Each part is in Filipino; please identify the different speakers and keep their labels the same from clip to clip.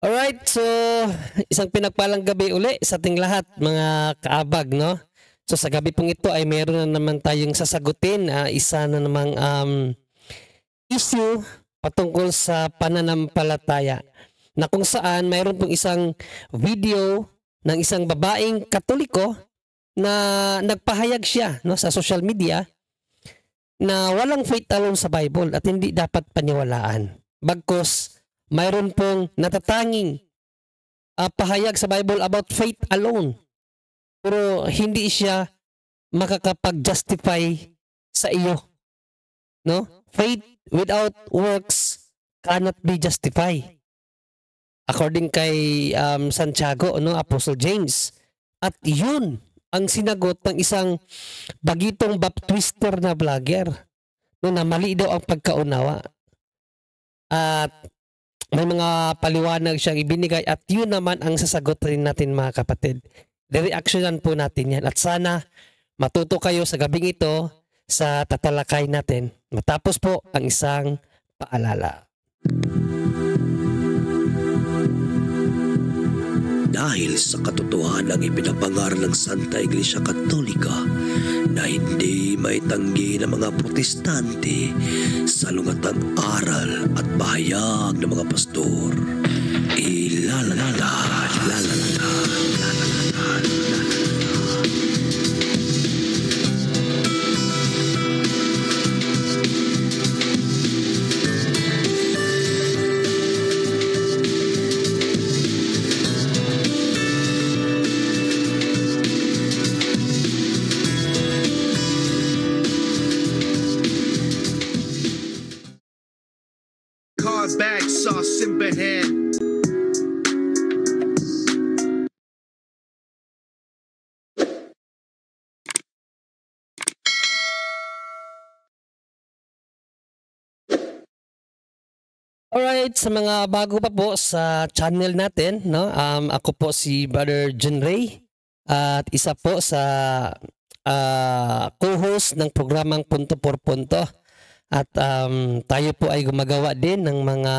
Speaker 1: Alright, so isang pinagpalang gabi uli sa ating lahat mga kaabag, no? So sa gabi pong ito ay meron na naman tayong sasagutin, isa na namang issue patungkol sa pananampalataya na kung saan mayroon pong isang video ng isang babaeng Katoliko na nagpahayag siya, no, sa social media na walang faith alone sa Bible at hindi dapat paniwalaan. Bagkus mayroon pong natatanging pahayag sa Bible about faith alone. Pero hindi siya makakapag-justify sa iyo. No? Faith without works cannot be justified. According kay Santiago, no, Apostle James. At yun ang sinagot ng isang bagitong baptwister na vlogger, no, na mali daw ang pagkaunawa. At may mga paliwanag siyang ibinigay at yun naman ang sasagot rin natin mga kapatid. Re-reactionan po natin yan at sana matuto kayo sa gabing ito sa tatalakay natin. Matapos po ang isang paalala.
Speaker 2: Dahil sa katotohanan ng ipinapangaral ng Santa Iglesia Katolika na hindi maitanggi ng mga protestante sa lungatang aral at bahayag ng mga pastor,
Speaker 3: bag sauce in hand.
Speaker 1: Alright, sa mga bago pa po sa channel natin, no? Ako po si Brother John Ray at isa po sa co-host ng programang Punto por Punto. At tayo po ay gumagawa din ng mga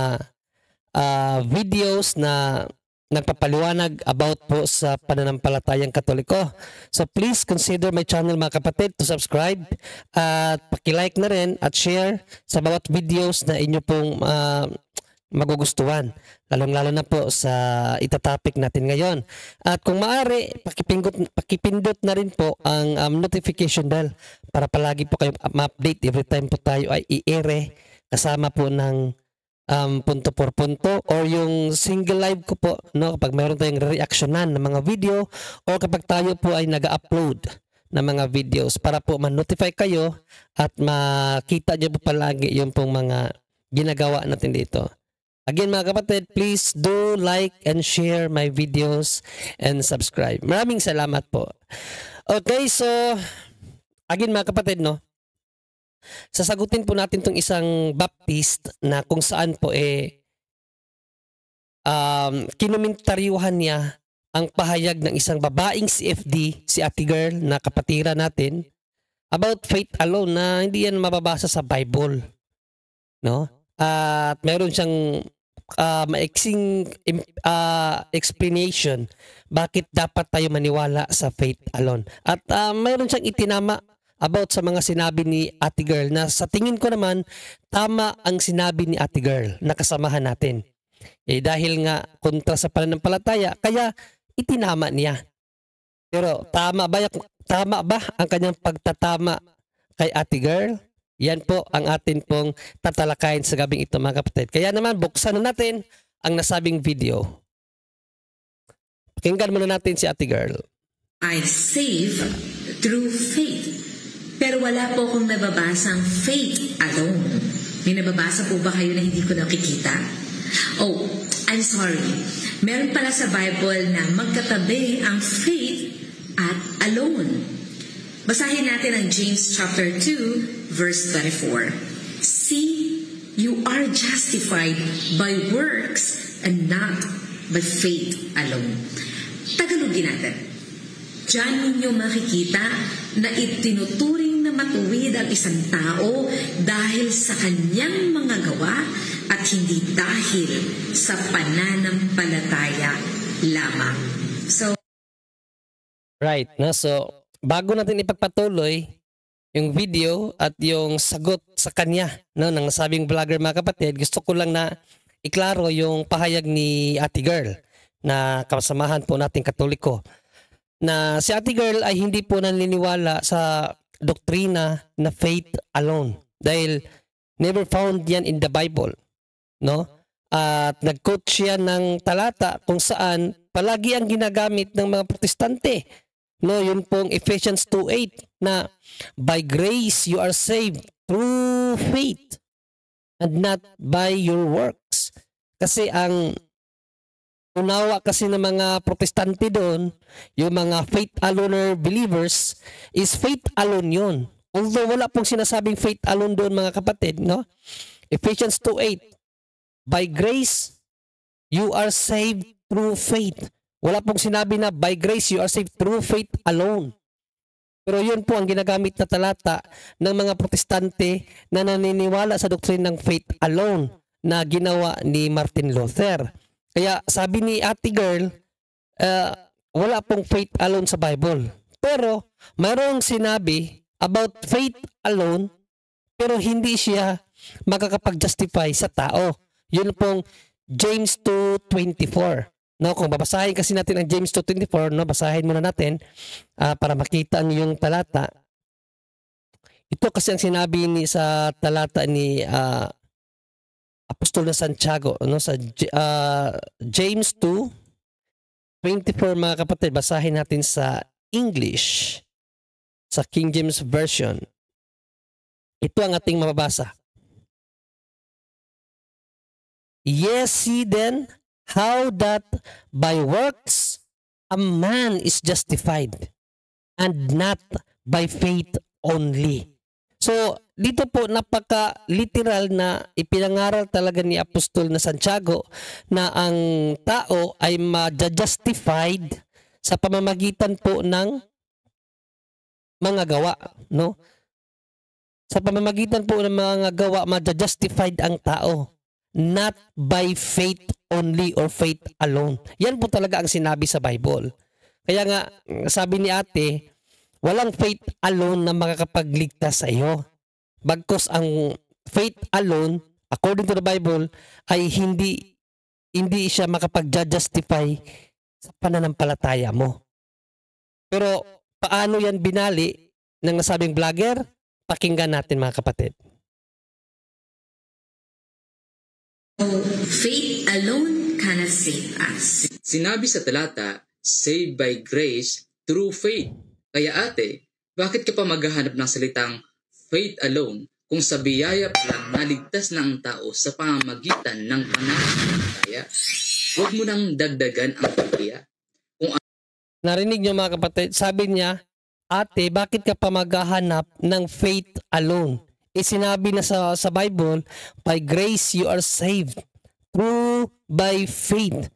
Speaker 1: videos na nagpapaliwanag about po sa pananampalatayang Katoliko. So please consider my channel mga kapatid to subscribe at paki-like na rin at share sa bawat videos na inyo pong magugustuhan. Lalong-lalo na po sa itatopic natin ngayon. At kung maaari, pakipindot na rin po ang notification bell para palagi po kayo ma-update every time po tayo ay i-ere kasama po ng punto por punto or yung single live ko po, no, kapag mayroon tayong reactionan ng mga video o kapag tayo po ay nag-upload ng mga videos para po ma-notify kayo at makita nyo po palagi yung pong mga ginagawa natin dito. Again mga kapatid, please do like and share my videos and subscribe. Maraming salamat po. Okay, so again mga kapatid, no, sasagutin po natin tong isang Baptist na kung saan po kinomentaryuhan niya ang pahayag ng isang babaeng CFD, si Ate Girl na kapatira natin, about faith alone na hindi yan mababasa sa Bible, no? At meron siyang maiksing explanation bakit dapat tayo maniwala sa faith alone. At meron siyang itinama about sa mga sinabi ni Ate Girl na sa tingin ko naman tama ang sinabi ni Ate Girl na kasamahan natin. Dahil nga kontra sa pananampalataya, kaya itinama niya. Pero tama ba ang kanyang pagtatama kay Ate Girl? Yan po ang atin pong tatalakayin sa gabing ito mga kapatid. Kaya naman buksan na natin ang nasabing video. Pakinggan muna natin si Ate Girl.
Speaker 4: I save through faith. Pero wala po akong nababasang faith alone. May nababasa po ba kayo na hindi ko nakikita? Oh, I'm sorry. Meron pala sa Bible na magkatabi ang faith at alone. Basahin natin ang James chapter 2, verse 24. See, you are justified by works and not by faith alone. Tagalogin natin. Diyan ninyo makikita na itinuturing na matuwid ang isang tao dahil sa kanyang mga gawa at hindi dahil sa pananampalataya lamang. So,
Speaker 1: Right. No? So, bago natin ipagpatuloy yung video at yung sagot sa kanya, no, ng nasabing vlogger, mga kapatid, gusto ko lang na iklaro yung pahayag ni Ate Girl na kasamahan po nating Katoliko. Na si Ate Girl ay hindi po naniniwala sa doktrina na faith alone. Dahil never found yan in the Bible. No? At nag-quote siya ng talata kung saan palagi ang ginagamit ng mga protestante. No, yun pong Ephesians 2:8 na by grace you are saved through faith and not by your works. Kasi ang unawa kasi ng mga protestante doon, yung mga faith alone believers, is faith alone yun. Although wala pong sinasabing faith alone doon, mga kapatid, no? Ephesians 2:8, by grace you are saved through faith. Wala pong sinabi na by grace you are saved through faith alone. Pero yun po ang ginagamit na talata ng mga protestante na naniniwala sa doktrin ng faith alone na ginawa ni Martin Luther. Kaya sabi ni Ate Girl, wala pong faith alone sa Bible. Pero mayroong sinabi about faith alone, pero hindi siya makakapag-justify sa tao. Yun pong James 2:24. No, kung babasahin kasi natin ang James 2:24, no, basahin muna natin para makita ang yung talata. Ito kasi ang sinabi ni sa talata ni Apostol na Santiago, no, sa James 2:24, mga kapatid. Basahin natin sa English, sa King James Version. Ito ang ating mababasa. Yes, see then how that by works a man is justified and not by faith only. So, dito po napaka-literal na ipinangaral talaga ni Apostol na Santiago na ang tao ay ma-justified sa pamamagitan po ng mga gawa, no? Sa pamamagitan po ng mga gawa, ma-justified ang tao, not by faith only or faith alone. Yan po talaga ang sinabi sa Bible. Kaya nga, sabi ni ate, walang faith alone na makakapagligtas sa iyo. Bagkus ang faith alone, according to the Bible, ay hindi siya makapag-justify sa pananampalataya mo. Pero paano yan binali ng nasabing vlogger? Pakinggan natin, mga kapatid.
Speaker 4: Faith alone cannot save us.
Speaker 5: Sinabi sa talata, saved by grace through faith. Kaya ate, bakit ka pa maghahanap ng salitang faith alone kung sa biyaya lang naligtas na ang tao sa pamamagitan ng pananampalataya? Huwag mo nang dagdagan ang Biblia.
Speaker 1: Narinig niyo, mga kapatid, sabi niya, ate, bakit ka pa maghahanap ng faith alone? Sinabi na sa Bible, by grace you are saved through by faith.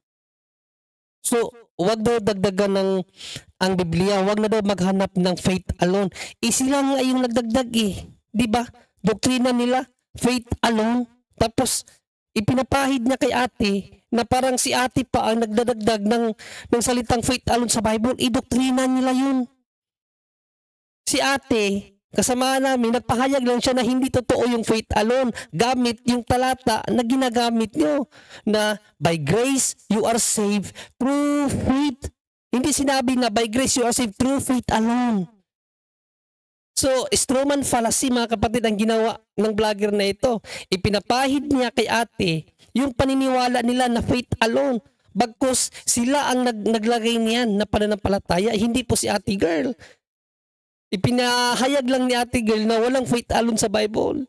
Speaker 1: So, wag daw dagdagan ng ang Biblia, wag na daw maghanap ng faith alone. Sila nga yung nagdagdag di ba? Doktrina nila, faith alone. Tapos, ipinapahid niya kay ate na parang si ate pa ang nagdadagdag ng salitang faith alone sa Bible. Doktrina nila yun. Si ate, kasama namin, nagpahayag lang siya na hindi totoo yung faith alone. Gamit yung talata na ginagamit nyo na by grace you are saved through faith. Hindi sinabi na by grace you are saved through faith alone. So, strawman fallacy, mga kapatid, ang ginawa ng vlogger na ito. Ipinapahid niya kay ate yung paniniwala nila na faith alone. Bagkus sila ang naglagay niyan na pananampalataya, hindi po si Ate Girl. Ipinahayag lang ni Ate Girl na walang faith alone sa Bible.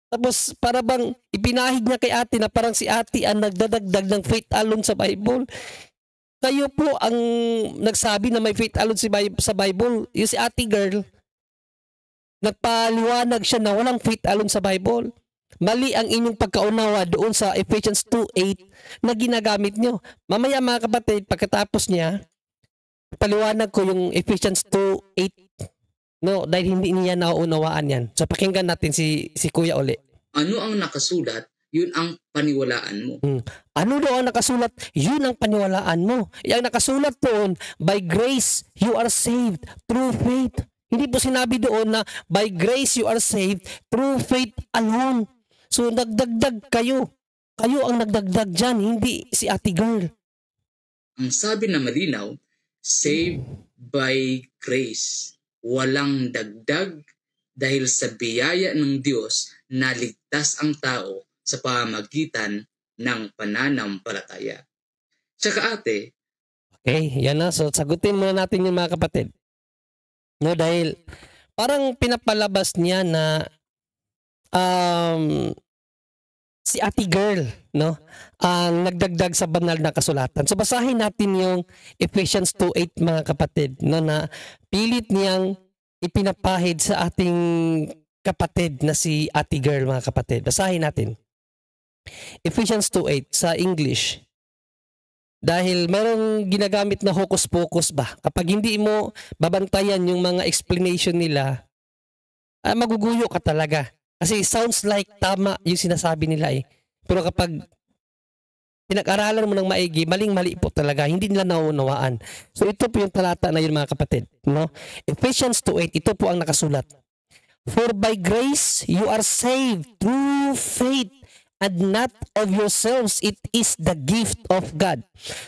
Speaker 1: Tapos para bang ipinahid niya kay ate na parang si ate ang nagdadagdag ng faith alone sa Bible. Kayo po ang nagsabi na may faith alone sa Bible. Yung si Ate Girl, nagpaliwanag siya na walang faith alone sa Bible. Mali ang inyong pagkaunawa doon sa Ephesians 2:8 na ginagamit nyo. Mamaya, mga kapatid, pagkatapos niya, paliwanag ko yung Ephesians 2:8. No, dahil hindi niya nauunawaan yan. So pakinggan natin si Kuya uli.
Speaker 5: Ano ang nakasulat? yun ang paniwalaan mo.
Speaker 1: Ano daw ang nakasulat? Yun ang paniwalaan mo. Yang nakasulat doon, by grace you are saved through faith. Hindi po sinabi doon na by grace you are saved through faith alone. So nagdagdag kayo. Kayo ang nagdagdag dyan, hindi si ate girl.
Speaker 5: Ang sabi na malinaw, saved by grace. Walang dagdag dahil sa biyaya ng Diyos na ligtas ang tao sa pamamagitan ng pananampalataya. Tsaka ate.
Speaker 1: Okay, yan na. So sagutin muna natin yung mga kapatid. No, dahil parang pinapalabas niya na si ate girl, no, ang nagdagdag sa banal na kasulatan. So basahin natin yung Ephesians 2:8 mga kapatid, no, na pilit niyang ipinapahid sa ating kapatid na si ate girl mga kapatid. Basahin natin. Ephesians 2:8 sa English. Dahil mayroong ginagamit na hocus-pocus ba? Kapag hindi mo babantayan yung mga explanation nila, maguguyo ka talaga. Kasi sounds like tama yung sinasabi nila eh. Pero kapag pinag-aralan mo ng maigi, maling-mali po talaga. Hindi nila nauunawaan. So ito po yung talata na yun mga kapatid. No? Ephesians 2:8, ito po ang nakasulat. For by grace you are saved through faith, and not of yourselves, it is the gift of God.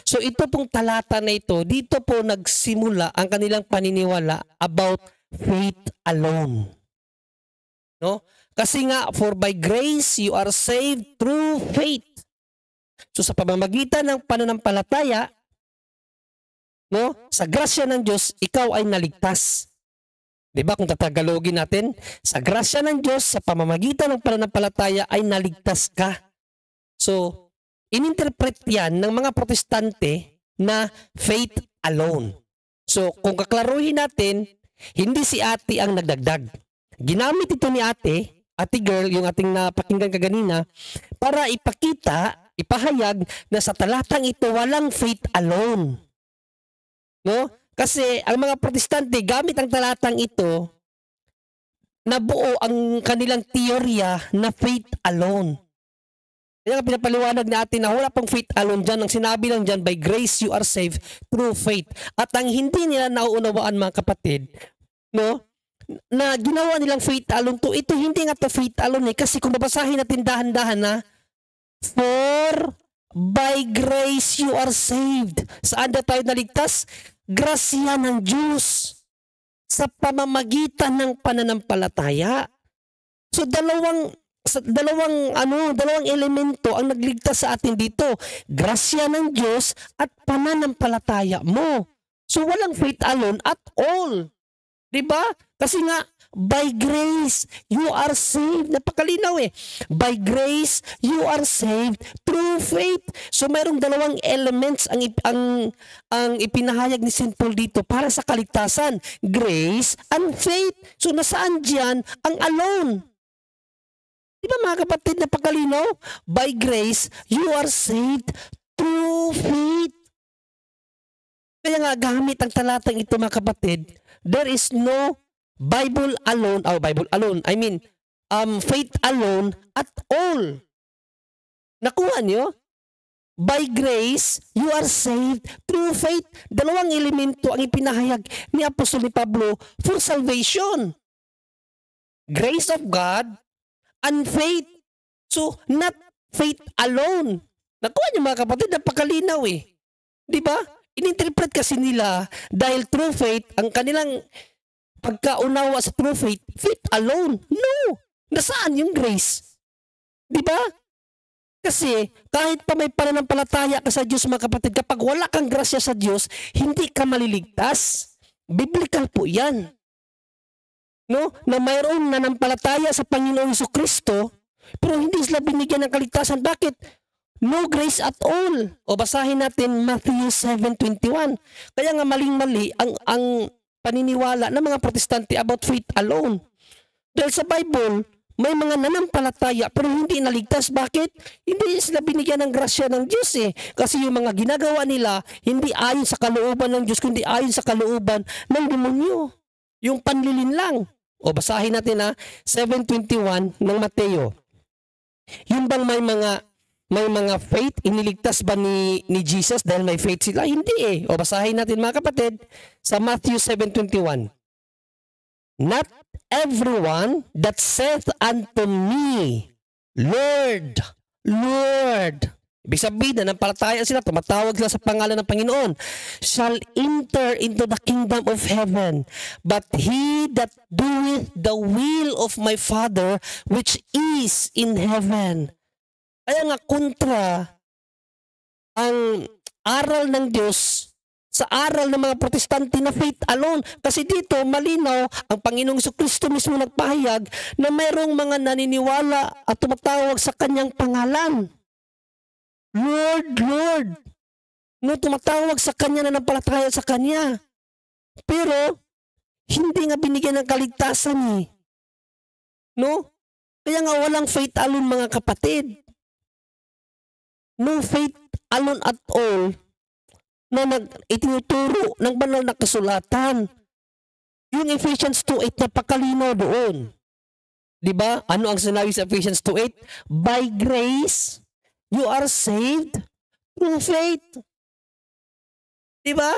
Speaker 1: So ito pong talata na ito, dito po nagsimula ang kanilang paniniwala about faith alone. No? Kasi nga, for by grace you are saved through faith. So sa pamamagitan ng pananampalataya, no, sa grasya ng Diyos, ikaw ay naligtas. Diba kung tatagalogin natin, sa grasya ng Diyos, sa pamamagitan ng pananampalataya ay naligtas ka. So, ininterpret yan ng mga protestante na faith alone. So, kung kaklaruhin natin, hindi si ate ang nagdagdag. Ginamit ito ni ate girl, yung ating napakinggan kaganina, para ipakita, ipahayag na sa talatang ito walang faith alone. No? Kasi ang mga protestante gamit ang talatang ito, nabuo ang kanilang teorya na faith alone. Kaya pinapaliwanag natin na wala pang faith alone dyan. Ang sinabi lang dyan, by grace you are saved through faith. At ang hindi nila nauunawaan mga kapatid, no, na ginawa nilang faith alone to, ito hindi nga to faith alone eh. Kasi kung babasahin natin dahan-dahan na, for by grace you are saved. Saan na tayo naligtas? Grasya ng Diyos sa pamamagitan ng pananampalataya. So dalawang elemento ang nagligtas sa atin dito. Grasya ng Diyos at pananampalataya mo. So walang faith alone at all. 'Di ba? Kasi nga by grace you are saved. Napakalinaw eh. By grace you are saved through faith. So mayroong dalawang elements ang ipinahayag ni St. Paul dito para sa kaligtasan. Grace and faith. So nasaan diyan ang alone? Di ba mga kapatid, napakalinaw? By grace you are saved through faith. Kaya nga gamit ang talatang ito mga kapatid, there is no Bible alone, faith alone at all. Nakuha niyo? By grace, you are saved through faith. Dalawang elemento ang ipinahayag ni Apostol ni Pablo for salvation. Grace of God and faith. So, not faith alone. Nakuha niyo mga kapatid, napakalinaw eh. Di ba? Ininterpret kasi nila dahil through faith, ang kanilang pagkaunawa sa true faith, faith alone. No! Nasaan yung grace? Di ba? Kasi kahit pa may pananampalataya ka sa Diyos mga kapatid, kapag wala kang grasya sa Diyos, hindi ka maliligtas. Biblical po yan. No? Na mayroong nanampalataya sa Panginoong Jesucristo, pero hindi sila binigyan ng kaligtasan. Bakit? No grace at all. O basahin natin Matthew 7:21. Kaya nga maling-mali ang paniniwala ng mga protestante about faith alone. Dahil sa Bible, may mga nanampalataya pero hindi naligtas. Bakit? Hindi sila binigyan ng grasya ng Diyos eh. Kasi yung mga ginagawa nila, hindi ayon sa kalooban ng Diyos, kundi ayon sa kalooban ng demonyo. Yung panlilin lang. O basahin natin 7:21 ng Mateo. Yun bang may mga faith, iniligtas ba ni Jesus dahil may faith sila? Hindi eh. O basahin natin mga kapatid sa Matthew 7:21. Not everyone that saith unto me, Lord, Lord. Ibig sabihin na nanampalataya sila, tumatawag sila sa pangalan ng Panginoon, shall enter into the kingdom of heaven. But he that doeth the will of my Father which is in heaven. Kaya nga kontra ang aral ng Diyos sa aral ng mga protestante na faith alone. Kasi dito malinaw ang Panginoong Jesucristo mismo nagpahayag na mayroong mga naniniwala at tumatawag sa kanyang pangalan. Lord, Lord. No, tumatawag sa kanya na nampalataya sa kanya. Pero hindi nga binigyan ng kaligtasan eh. No? Kaya nga walang faith alone mga kapatid. No faith alone at all na itinuturo ng banal na kasulatan. Yung Ephesians 2:8 napakalinaw doon. 'Di ba? Ano ang sinabi sa Ephesians 2:8? By grace you are saved through faith. 'Di ba?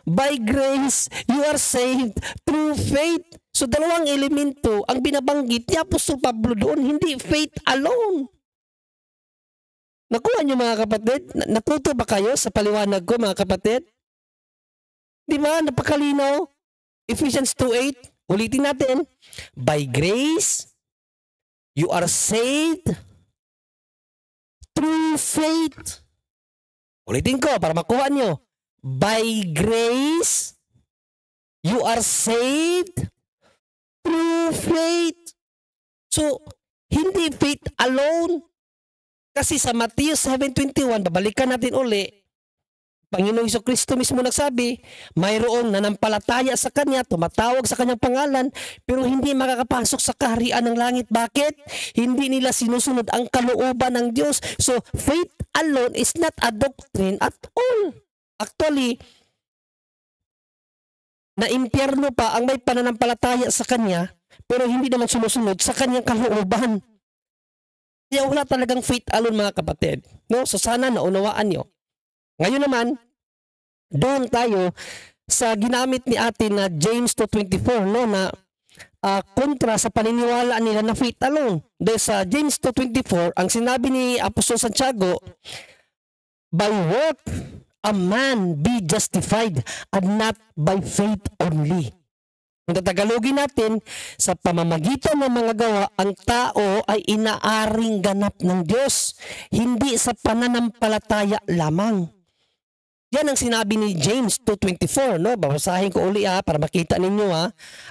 Speaker 1: By grace you are saved through faith. So dalawang elemento ang binabanggit ni Apostol Pablo doon, hindi faith alone. Nakuha niyo mga kapatid? Natuto ba kayo sa paliwanag ko mga kapatid? Di ba? Napakalinaw. Ephesians 2:8. Ulitin natin. By grace, you are saved through faith. Ulitin ko para makuha niyo. By grace, you are saved through faith. So, hindi faith alone. Kasi sa Matthew 7:21, babalikan natin uli, Panginoong Jesucristo mismo nagsabi, mayroong nanampalataya sa Kanya, tumatawag sa Kanyang pangalan, pero hindi makakapasok sa kaharian ng langit. Bakit? Hindi nila sinusunod ang kalooban ng Diyos. So, faith alone is not a doctrine at all. Actually, na impyerno pa ang may pananampalataya sa Kanya, pero hindi naman sumusunod sa Kanyang kalooban. Kaya wala talagang faith alone mga kapatid. No? So sana naunawaan nyo. Ngayon naman, doon tayo sa ginamit ni atin na James 2:24, no, na kontra sa paniniwala nila na faith alone. Dahil sa James 2:24, ang sinabi ni Apostol Santiago, by work a man be justified and not by faith only. Kung tatagalogin natin, sa pamamagitan ng mga gawa, ang tao ay inaaring ganap ng Diyos, hindi sa pananampalataya lamang. Yan ang sinabi ni James 2:24, no? Babasahin ko uli para makita ninyo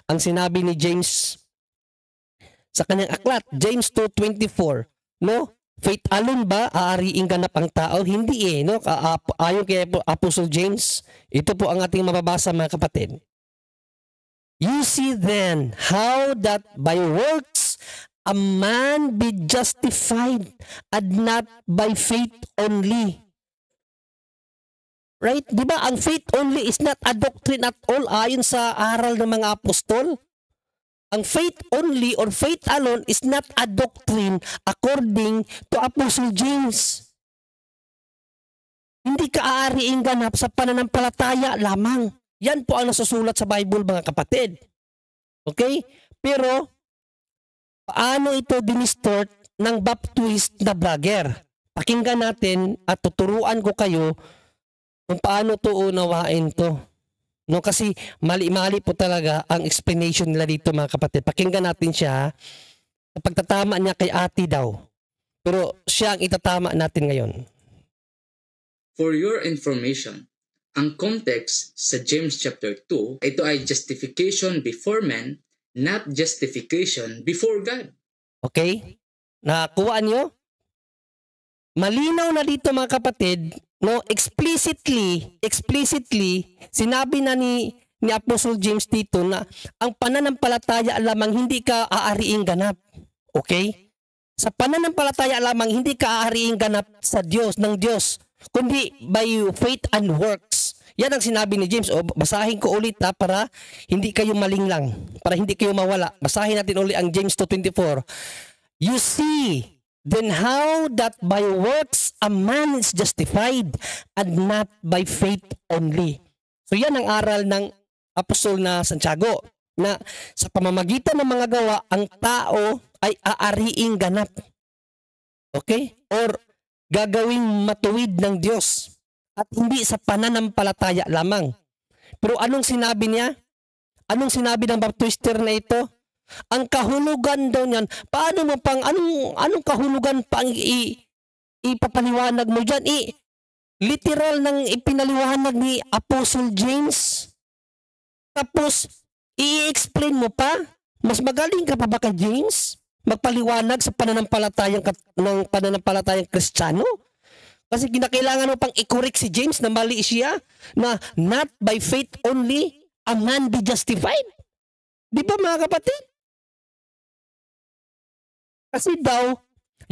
Speaker 1: ang sinabi ni James sa kanyang aklat, James 2:24, no? Faith alone ba aariing ganap ang tao? Hindi no? Ayon kay Apostle James, ito po ang ating mababasa mga kapatid. You see then how that by works a man be justified and not by faith only. Right? Di ba ang faith only is not a doctrine at all ayon sa aral ng mga apostol? Ang faith only or faith alone is not a doctrine according to Apostle James. Hindi ka aariing ganap sa pananampalataya lamang. Yan po ang nasusulat sa Bible mga kapatid. Okay? Pero, paano ito dinistort ng baptist na vlogger? Pakinggan natin at tuturuan ko kayo kung paano to unawain to. No, kasi mali-mali po talaga ang explanation nila dito mga kapatid. Pakinggan natin siya. Pagtatama niya kay ate daw. Pero siya ang itatama natin ngayon.
Speaker 5: For your information, ang context sa James chapter 2, ito ay justification before men, not justification before God.
Speaker 1: Okay? Nakuha niyo? Malinaw na dito mga kapatid, no, explicitly sinabi na ni Apostle James dito na ang pananampalataya lamang hindi ka aariing ganap. Okay? Sa pananampalataya lamang hindi ka aariing ganap sa Diyos, ng Diyos, kundi by faith and works. Yan ang sinabi ni James. O, basahin ko ulit para hindi kayo malinglang, para hindi kayo mawala. Basahin natin ulit ang James 2:24. You see Then how that by works a man is justified and not by faith only. So yan ang aral ng apostol na Santiago, na sa pamamagitan ng mga gawa, ang tao ay aariing ganap. Okay? Or gagawing matuwid ng Diyos at hindi sa pananampalataya lamang. Pero anong sinabi niya? Anong sinabi ng baptister na ito? Ang kahulugan daw niyan, paano mo pang, anong kahulugan pang ipapaliwanag mo dyan? Literal nang ipinaliwanag ni Apostle James. Tapos, i-explain mo pa? Mas magaling ka pa ba kay James? Magpaliwanag sa pananampalatayang Kristiyano? Kasi kinakailangan mo pang i-correct si James na mali siya, na not by faith only a man be justified. Di ba mga kapatid? Kasi daw,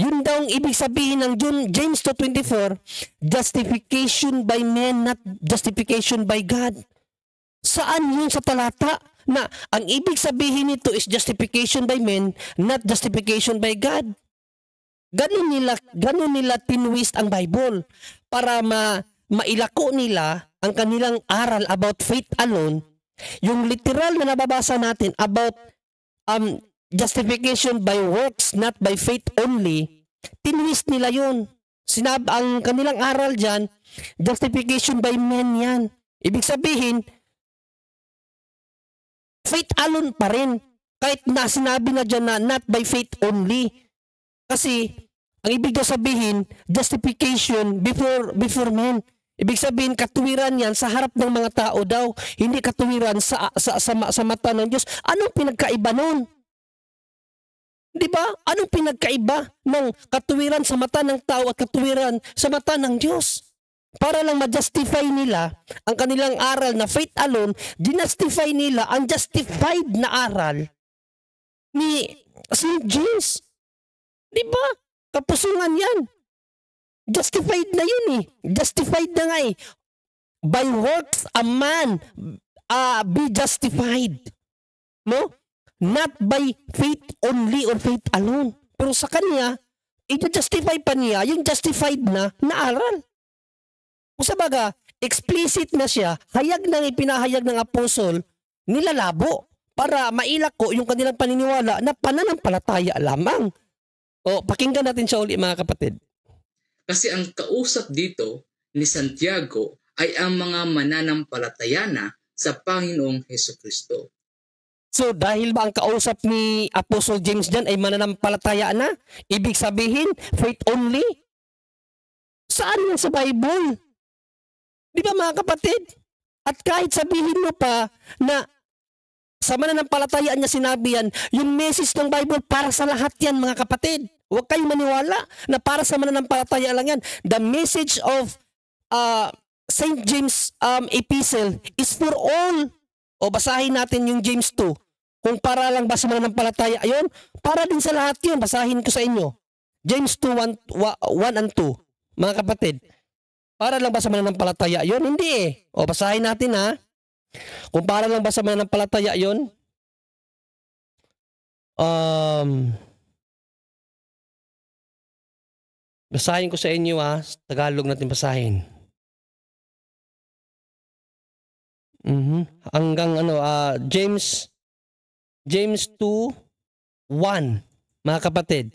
Speaker 1: yun daw ang ibig sabihin ng James 2:24, justification by men, not justification by God. Saan yun sa talata na ang ibig sabihin nito is justification by men, not justification by God? Ganun nila tinwist ang Bible para mailako nila ang kanilang aral about faith alone. Yung literal na nababasa natin about justification by works, not by faith only, tinwist nila yun. Ang kanilang aral dyan, justification by men yan. Ibig sabihin, faith alone pa rin. Kahit na sinabi na dyan na not by faith only. Kasi, ang ibig na sabihin, justification before men. Ibig sabihin, katuwiran yan sa harap ng mga tao daw. Hindi katuwiran sa mata ng Diyos. Anong pinagkaiba nun? Di ba? Anong pinagkaiba ng katuwiran sa mata ng tao at katuwiran sa mata ng Diyos? Para lang ma-justify nila ang kanilang aral na faith alone, dinustify nila ang justified na aral ni St. James. Di ba? Kapusungan yan. Justified na yun eh. Justified na nga eh. By works a man be justified. No? Not by faith only or faith alone. Pero sa kanya, i-justify pa niya yung justified na aral. Kung sabaga, explicit na siya, hayag nang ipinahayag ng apostol, nilalabo para mailako yung kanilang paniniwala na pananampalataya lamang. O, pakinggan natin siya uli mga kapatid.
Speaker 5: Kasi ang kausap dito ni Santiago ay ang mga mananampalatayana sa Panginoong Hesukristo.
Speaker 1: So dahil ba ang kausap ni Apostle James dyan ay mananampalataya na? Ibig sabihin, faith only? Saan yan sa Bible? Di ba mga kapatid? At kahit sabihin mo pa na sa mananampalatayaan niya sinabi yan, yung message ng Bible para sa lahat yan mga kapatid. Huwag kayong maniwala na para sa mananampalataya lang yan. The message of St. James epistle is for all. O basahin natin yung James 2. Kung para lang ba sa mananampalataya, ayun, para din sa lahat yun. Basahin ko sa inyo. James 2, 1 and 2. Mga kapatid, para lang ba sa mananampalataya yun? Hindi eh. O basahin natin ha. Kung para lang ba sa mananampalataya yun? Basahin ko sa inyo ha. Tagalog natin basahin. Hanggang James 2:1 mga kapatid.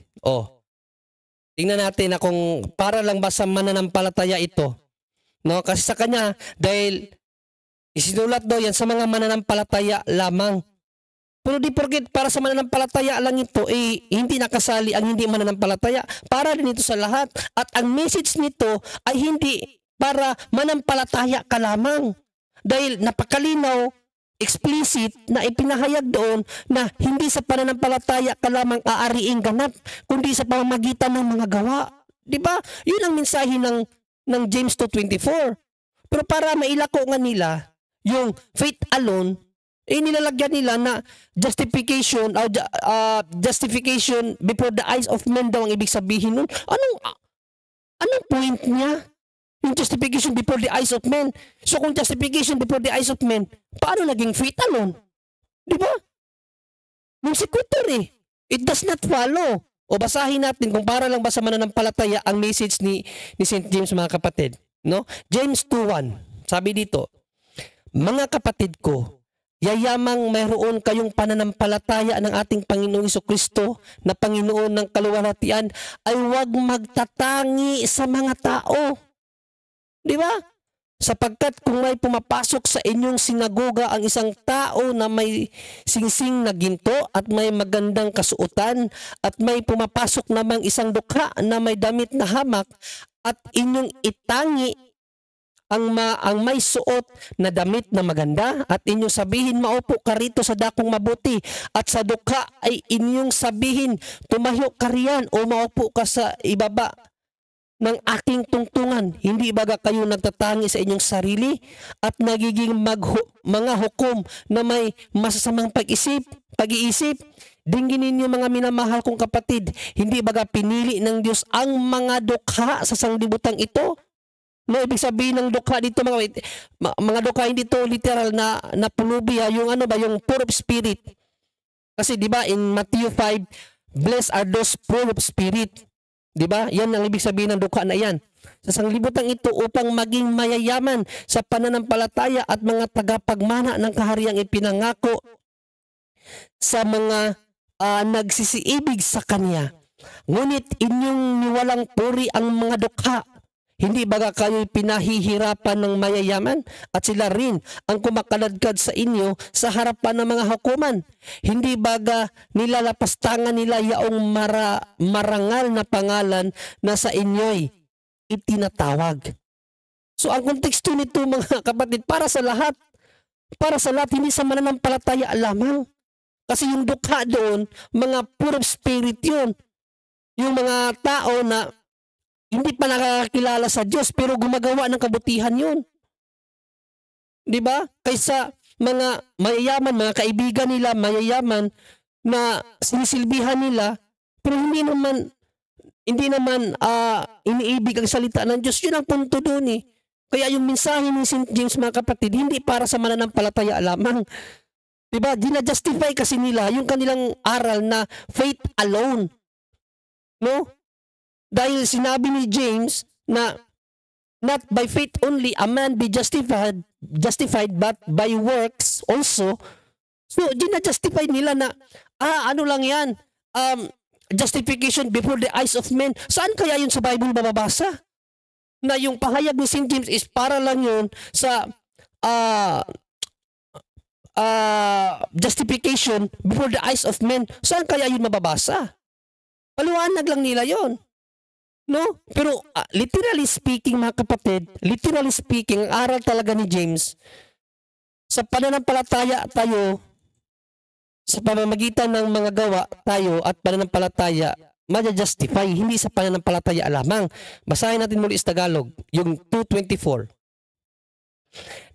Speaker 1: Tingnan natin na kung para lang ba sa mananampalataya ito. No, kasi sa kanya dahil isinulat daw yan sa mga mananampalataya lamang. Pero di porket para sa mananampalataya lang ito, hindi nakasali ang hindi mananampalataya. Para din ito sa lahat. At ang message nito ay hindi para manampalataya ka lamang. Dahil napakalinaw, explicit na ipinahayag doon na hindi sa pananampalataya ka lamang aariing ganap, kundi sa pamamagitan ng mga gawa. Di ba? Yun ang mensahe ng James 2:24. Pero para mailako nga nila yung faith alone, nilalagyan nila na justification before the eyes of men daw ang ibig sabihin nun. Anong point niya? Yung justification before the eyes of men. So kung justification before the eyes of men, paano naging faith alone? Di ba? Nung sequitur eh. It does not follow. O basahin natin kung para lang ba sa mananampalataya ang message ni St. James, mga kapatid. No? James 2:1, sabi dito, mga kapatid ko, yayamang mayroon kayong pananampalataya ng ating Panginoong Jesucristo na Panginoon ng kaluwalhatian ay huwag magtatangi sa mga tao. Di ba? Sapagkat kung may pumapasok sa inyong sinagoga ang isang tao na may singsing na ginto at may magandang kasuotan at may pumapasok namang isang dukha na may damit na hamak at inyong itangi ang may suot na damit na maganda at inyong sabihin, maupo ka rito sa dakong mabuti, at sa dukha ay inyong sabihin, tumayo ka riyan o maupo ka sa ibaba ng aking tungtungan. Hindi baga kayo nagtatangi sa inyong sarili at nagiging mga hukom na may masasamang pag-iisip? Dinggin ninyo, mga minamahal kong kapatid, hindi baga pinili ng Diyos ang mga dukha sa sanglibutan ito? No, ibig sabihin ng dukha dito, mga dukha hindi to literal na pulubi, yung yung poor of spirit. Kasi di ba in Matthew 5, blessed are those poor of spirit. Diba? Yan ang ibig sabihin ng dukha na yan. Sa sanglibutan ito upang maging mayayaman sa pananampalataya at mga tagapagmana ng kahariang ipinangako sa mga nagsisiibig sa Kanya. Ngunit inyong niwalang puri ang mga dukha. Hindi baga kayo pinahihirapan ng mayayaman at sila rin ang kumakaladkad sa inyo sa harapan ng mga hukuman? Hindi baga nilalapastangan nila yaong marangal na pangalan na sa inyo'y itinatawag? So ang konteksto nito, mga kapatid, para sa lahat, hindi sa mananampalataya lamang. Kasi yung dukha doon, mga poor of spirit yun. Yung mga tao na hindi pa nakakakilala sa Diyos pero gumagawa ng kabutihan yun. Di ba? Kaysa mga mayayaman, mga kaibigan nila, mayayaman na sinisilbihan nila pero hindi naman iniibig ang salita ng Diyos. Yun ang punto doon eh. Kaya yung mensahe ni St. James, mga kapatid, hindi para sa mananampalataya lamang. Di ba? Gina-justify kasi nila yung kanilang aral na faith alone. No? Dahil sinabi ni James na not by faith only a man be justified but by works also. So, gina-justify nila na ano lang yan, justification before the eyes of men. Saan kaya yun sa Bible mababasa? Na yung pahayag ni St. James is para lang yun sa justification before the eyes of men. Saan kaya yun mababasa? Paliwanag lang nila yon. No? Pero literally speaking, mga kapatid, ang aral talaga ni James, sa pananampalataya tayo, sa pamamagitan ng mga gawa tayo at pananampalataya, ma-justify, hindi sa pananampalataya lamang. Basahin natin muli sa Tagalog, yung 2:24.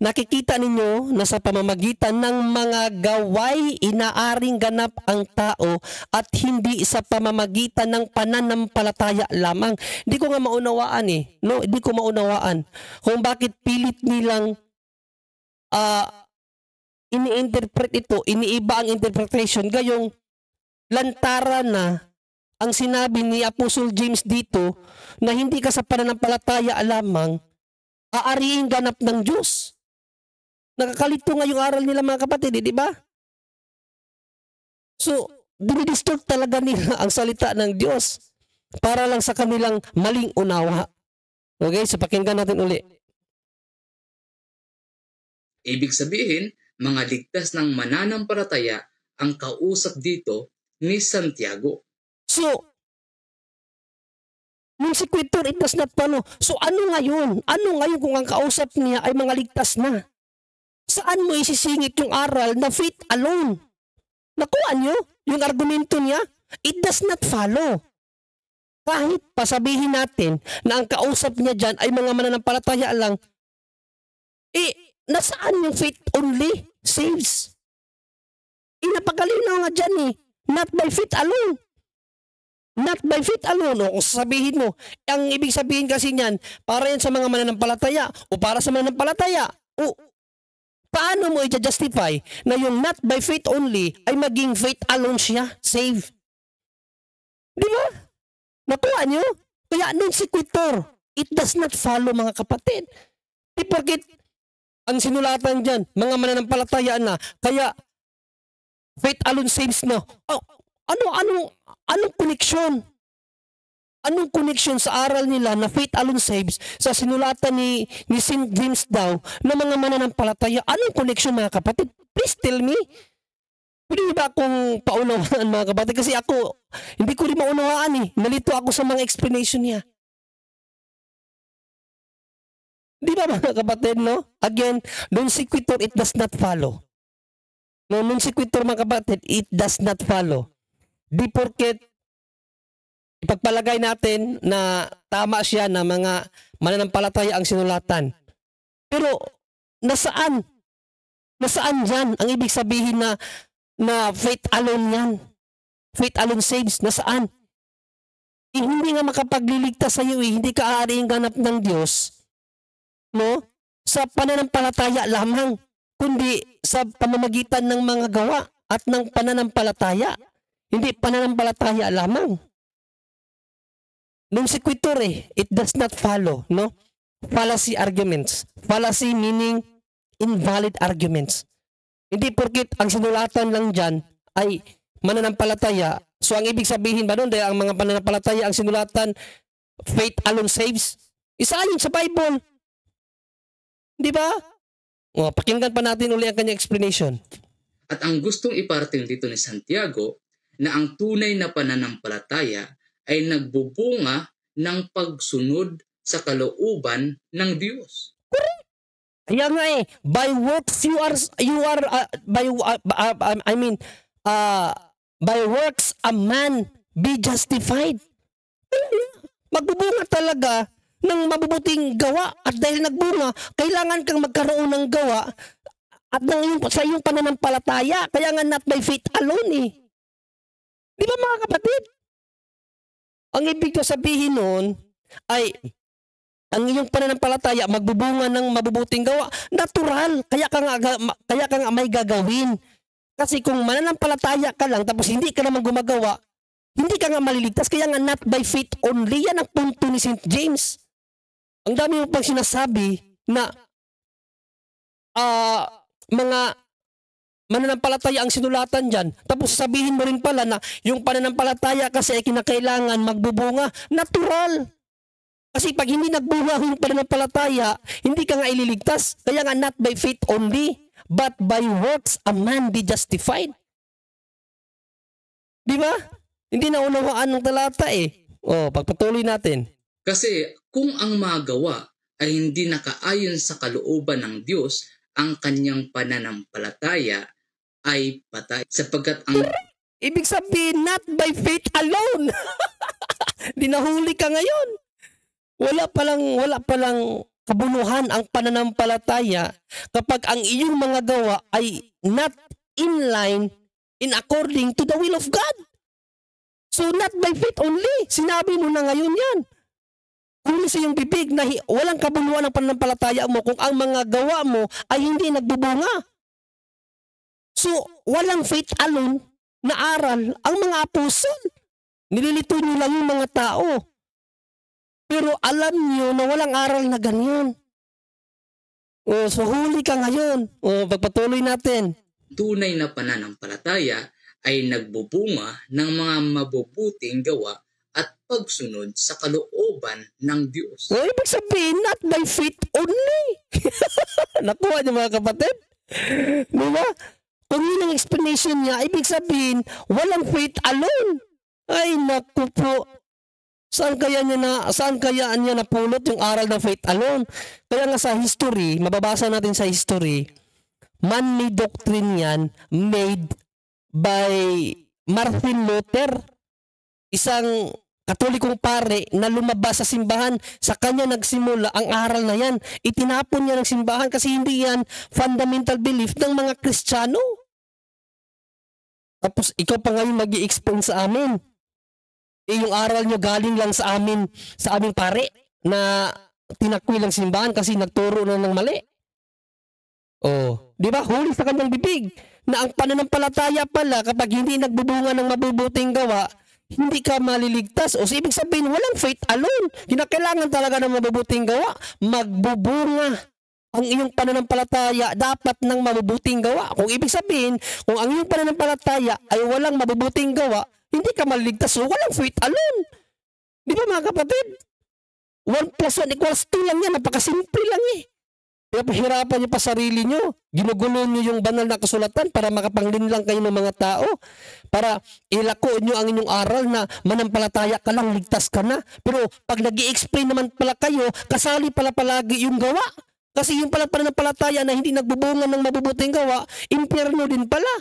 Speaker 1: Nakikita ninyo na sa pamamagitan ng mga gaway inaaring ganap ang tao at hindi sa pamamagitan ng pananampalataya lamang. Hindi ko nga maunawaan no? Hindi ko maunawaan kung bakit pilit nilang ini-interpret ito, iniiba ang interpretation, gayong lantaran na ang sinabi ni Apostle James dito na hindi ka sa pananampalataya lamang aariing ganap ng Diyos. Nakakalito nga yung aral nila, mga kapatid, di ba? So, dinidistort talaga nila ang salita ng Diyos para lang sa kanilang maling unawa. Okay, so pakinggan natin uli.
Speaker 5: Ibig sabihin, mga ligtas ng mananampalataya ang kausap dito ni Santiago.
Speaker 1: So, nung si Quintor, it does not follow. So ano ngayon? Kung ang kausap niya ay mga ligtas na? Saan mo isisingit yung aral na faith alone? Nakuha niyo yung argumento niya? It does not follow. Kahit pasabihin natin na ang kausap niya dyan ay mga mananampalataya lang, nasaan yung faith only saves? Napakalinaw nga dyan not by faith alone. Not by faith alone. O kung sabihin mo, ang ibig sabihin kasi niyan, para yan sa mga mananampalataya o para sa mananampalataya. O paano mo i-justify na yung not by faith only ay maging faith alone siya? Save. Di ba? Nakuha nyo? Kaya non sequitur, it does not follow mga kapatid. Di porket ang sinulatan dyan, mga mananampalataya na, kaya faith alone saves na. Oh, anong koneksyon? Anong koneksyon sa aral nila na faith alone saves sa sinulatan ni St. James daw na mga mananampalataya? Anong koneksyon mga kapatid? Please tell me. Pwede ba akong paunawaan mga kapatid? Kasi ako, hindi ko rin maunawaan eh. Nalito ako sa mga explanation niya. Di ba mga kapatid, no? Again, non sequitur, it does not follow. No, non sequitur mga kapatid, it does not follow. Di porket ipagpalagay natin na tama siya na mga mananampalataya ang sinulatan. Pero nasaan? Nasaan dyan ang ibig sabihin na faith alone yan? Faith alone saves. Nasaan? Hindi nga makapagliligtas sa iyo eh. Hindi ka aariing ganap ng Diyos, no? Sa pananampalataya lamang, kundi sa pamamagitan ng mga gawa at ng pananampalataya. Hindi pananampalataya lamang. Non sequitur it does not follow, no? Fallacy arguments. Fallacy meaning invalid arguments. Hindi porkit ang sinulatan lang dyan ay mananampalataya. So ang ibig sabihin ba doon, dahil ang mga pananampalataya ang sinulatan, faith alone saves? Isa yun sa Bible. Di ba? O, pakinggan pa natin uli ang kanyang explanation.
Speaker 5: At ang gustong iparating dito ni Santiago na ang tunay na pananampalataya ay nagbubunga ng pagsunod sa kalooban ng Diyos.
Speaker 1: Kaya nga by works by works a man be justified. Magbubunga talaga ng mabubuting gawa at dahil nagbunga, kailangan kang magkaroon ng gawa at sa iyong pananampalataya. Kaya nga not by faith alone eh. Di ba mga kapatid? Ang ibig ko sabihin nun ay ang iyong pananampalataya magbubunga ng mabubuting gawa. Natural. Kaya ka nga may gagawin. Kasi kung mananampalataya ka lang tapos hindi ka naman gumagawa, hindi ka nga maliligtas. Kaya nga not by faith only. Yan ang punto ni St. James. Ang dami mo pang sinasabi na mga mananampalataya ang sinulatan dyan. Tapos sabihin mo rin pala na yung pananampalataya kasi ay kinakailangan magbubunga. Natural. Kasi pag hindi nagbunga yung pananampalataya, hindi ka nga ililigtas. Kaya nga not by faith only, but by works a man be justified. Di ba? Hindi na unawaan ng talata eh. O, pagpatuloy natin.
Speaker 5: Kasi kung ang magawa ay hindi nakaayon sa kalooban ng Diyos, ang kanyang pananampalataya ay patay. Sapagkat ang...
Speaker 1: Ibig sabihin, not by faith alone. Di nahuli ka ngayon. Wala palang kabunuhan ang pananampalataya kapag ang iyong mga gawa ay not in line in according to the will of God. So not by faith only. Sinabi mo na ngayon yan. Kung sa iyong bibig na walang kabunuhan ng pananampalataya mo kung ang mga gawa mo ay hindi nagbubunga. So walang faith alone na aral ang mga apostol. Nililito nyo lang yung mga tao. Pero alam nyo na walang aral na ganyan. O, so huli ka ngayon. O, pagpatuloy natin.
Speaker 5: Tunay na pananampalataya ay nagbubunga ng mga mabubuting gawa at pagsunod sa kalooban ng Diyos.
Speaker 1: O, ibig sabihin, not by faith only. Nakuha niyo mga kapatid? Diba? Kung yun ang explanation niya, ibig sabihin, walang faith alone. Ay, naku po. Saan kaya niya napulot yung aral ng faith alone? Kaya nga sa history, mababasa natin sa history, man-made doctrine yan made by Martin Luther, isang Katolikong pare na lumabas sa simbahan. Sa kanya nagsimula ang aral na yan. Itinapon niya ng simbahan kasi hindi yan fundamental belief ng mga Kristiyano. Tapos ikaw pa ngayon mag-i-explain sa amin. Yung aral nyo galing lang sa aming pare na tinakwi lang simbahan kasi nagturo na ng mali. Oh, di ba? Huli sa kanyang bibig na ang pananampalataya pala kapag hindi nagbubunga ng mabubuting gawa, hindi ka maliligtas. O so, ibig sabihin, walang faith alone. Kinakailangan talaga ng mabubuting gawa. Magbubunga ang iyong pananampalataya dapat ng mabubuting gawa. Kung ibig sabihin, kung ang iyong pananampalataya ay walang mabubuting gawa, hindi ka maliligtas. So, walang faith alone. Di ba mga kapatid? 1 plus 1 equals 2 lang yan. Napakasimple lang eh. Kaya pahirapan niyo pa sarili niyo. Ginugulo niyo yung banal na kasulatan para makapanglinlang kayo ng mga tao. Para ilako niyo ang inyong aral na manampalataya ka lang, ligtas ka na. Pero pag nag-i-explain naman pala kayo, kasali pala palagi yung gawa. Kasi yung pala pananampalataya na hindi nagbubunga ng mabubuting gawa, impyerno din pala.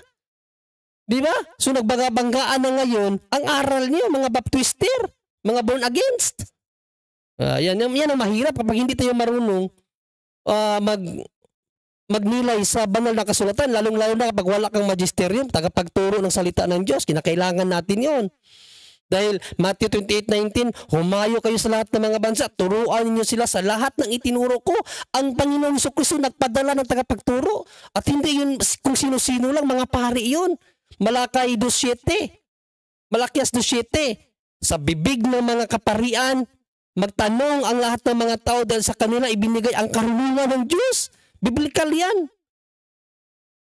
Speaker 1: Di ba? So nagbangga-banggaan na ngayon ang aral niyo, mga baptister, mga born against. Yan ang mahirap kapag hindi tayo marunong magnilay sa banal na kasulatan, lalong-lalo na kapag wala kang magisterium, tagapagturo ng salita ng Diyos. Kinakailangan natin yon. Dahil Matthew 28:19, humayo kayo sa lahat ng mga bansa, turuan niyo sila sa lahat ng itinuro ko. Ang Panginoong Jesucristo nagpadala ng tagapagturo. At hindi yun kung sino-sino lang, mga pari yun. Malakay 2:7, Malakias 2:7, sa bibig ng mga kaparian, magtanong ang lahat ng mga tao dahil sa kanila ibinigay ang karunungan ng Diyos. Biblical yan.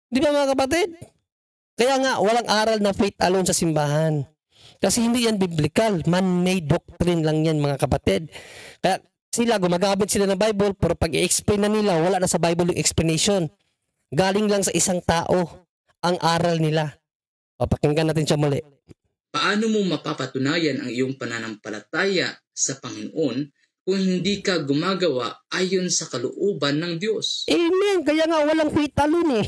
Speaker 1: Di ba mga kapatid? Kaya nga, walang aral na faith alone sa simbahan. Kasi hindi yan biblical. Man-made doctrine lang yan mga kapatid. Kaya sila, gumagamit sila ng Bible, pero pag i-explain na nila, wala na sa Bible yung explanation. Galing lang sa isang tao ang aral nila. O, pakinggan natin siya muli.
Speaker 5: Paano mo mapapatunayan ang iyong pananampalataya sa Panginoon kung hindi ka gumagawa ayon sa kalooban ng Diyos?
Speaker 1: Amen. Kaya nga walang faith alone eh.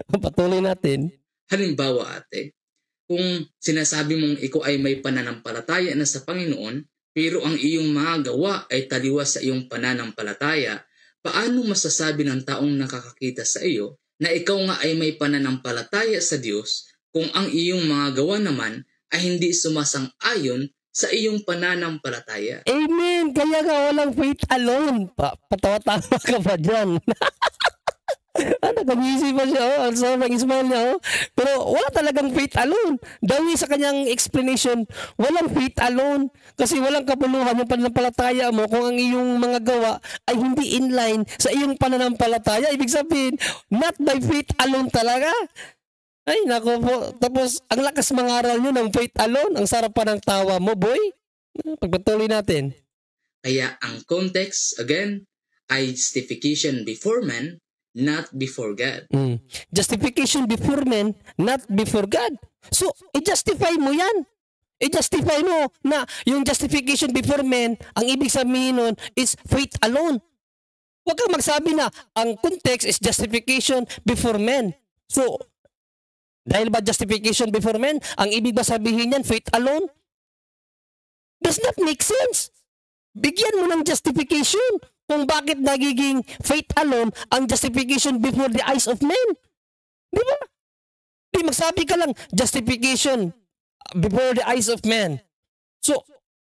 Speaker 1: Patuloy natin.
Speaker 5: Halimbawa ate, kung sinasabi mong ikaw ay may pananampalataya na sa Panginoon, pero ang iyong mga gawa ay taliwas sa iyong pananampalataya, paano masasabi ng taong nakakakita sa iyo na ikaw nga ay may pananampalataya sa Diyos kung ang iyong mga gawa naman ay hindi sumasang-ayon sa iyong pananampalataya?
Speaker 1: Amen. Kaya nga walang faith alone. Patawa-tawa ka pa dyan. Nag-isip pa siya. Ang sobrang smile niya. Pero wala talagang faith alone. Dahil sa kanyang explanation, walang faith alone. Kasi walang kapuluhan yung pananampalataya mo kung ang iyong mga gawa ay hindi inline sa iyong pananampalataya. Ibig sabihin, not by faith alone talaga. Ay, nako po. Tapos, ang lakas mangaral nyo ng faith alone. Ang sarap pa ng tawa mo, boy. Pagpatuloy natin.
Speaker 5: Kaya ang context, again, ay justification before man, not before God.
Speaker 1: Justification before men, not before God. So, i-justify mo yan. I-justify mo na yung justification before men, ang ibig sabihin nun is faith alone. Huwag kang magsabi na ang context is justification before men. So, dahil ba justification before men, ang ibig ba sabihin yan, faith alone? Does not make sense. Bigyan mo ng justification kung bakit nagiging faith alone ang justification before the eyes of men. Di ba? Di magsabi ka lang, justification before the eyes of men. So,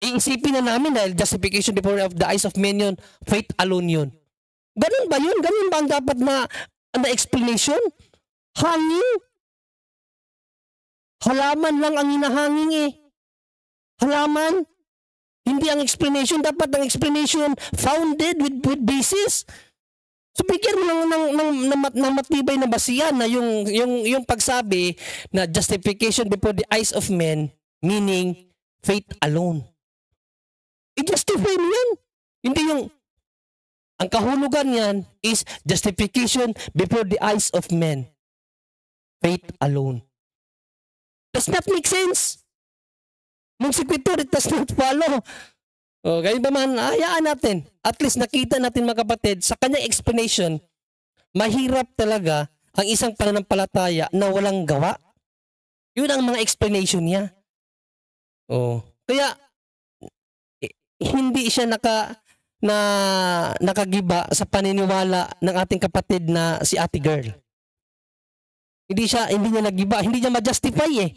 Speaker 1: iisipin na namin dahil justification before the eyes of men yun, faith alone yun. Ganun ba yun? Ganun ba ang dapat na explanation? Hanging? Halaman lang ang hinahanging eh. Halaman. Hindi ang explanation. Dapat ang explanation founded with basis. So bigyan mo lang ng matibay na basihan na yung pagsabi na justification before the eyes of men, meaning faith alone. I-justify mo yan. Hindi yung ang kahulugan yan is justification before the eyes of men. Faith alone. Does not make sense. Nung sequitur, it does not follow. O, ganyan ba man, hayaan natin. At least nakita natin mga kapatid, sa kanyang explanation, mahirap talaga ang isang pananampalataya na walang gawa. Yun ang mga explanation niya. O, kaya, hindi siya nakagiba sa paniniwala ng ating kapatid na si Ate Girl. Hindi niya nagiba, hindi niya ma-justify eh.